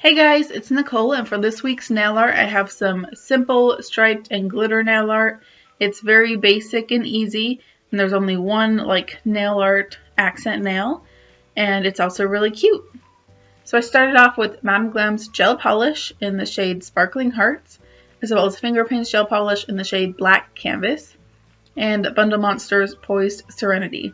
Hey guys, it's Nicole, and for this week's nail art I have some simple striped and glitter nail art. It's very basic and easy, and there's only one nail art accent nail, and it's also really cute. So I started off with Madam Glam's gel polish in the shade Sparkling Hearts, as well as Finger Paints gel polish in the shade Black Canvas, and Bundle Monster's Poised Serenity.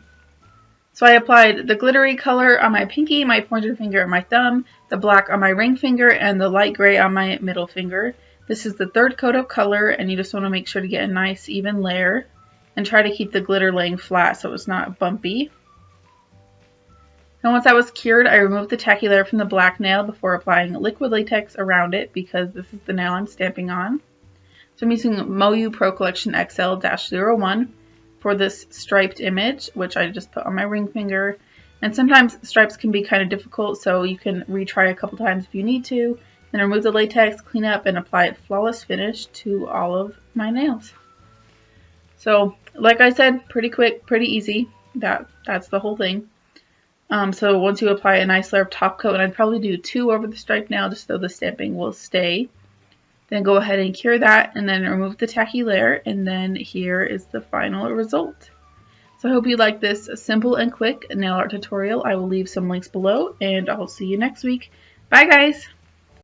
So I applied the glittery color on my pinky, my pointer finger, and my thumb, the black on my ring finger, and the light gray on my middle finger. This is the third coat of color, and you just want to make sure to get a nice even layer and try to keep the glitter laying flat so it's not bumpy. And once that was cured, I removed the tacky layer from the black nail before applying liquid latex around it because this is the nail I'm stamping on. So I'm using MoYu Pro Collection XL-01 for this striped image, which I just put on my ring finger. And sometimes stripes can be kind of difficult, so you can retry a couple times if you need to. Then remove the latex, clean up, and apply a flawless finish to all of my nails. So, like I said, pretty quick, pretty easy. That's the whole thing. So once you apply a nice layer of top coat, and I'd probably do 2 over the striped nail just so the stamping will stay. Then go ahead and cure that, and then remove the tacky layer, and then here is the final result. So I hope you like this simple and quick nail art tutorial. I will leave some links below, and I'll see you next week. Bye guys!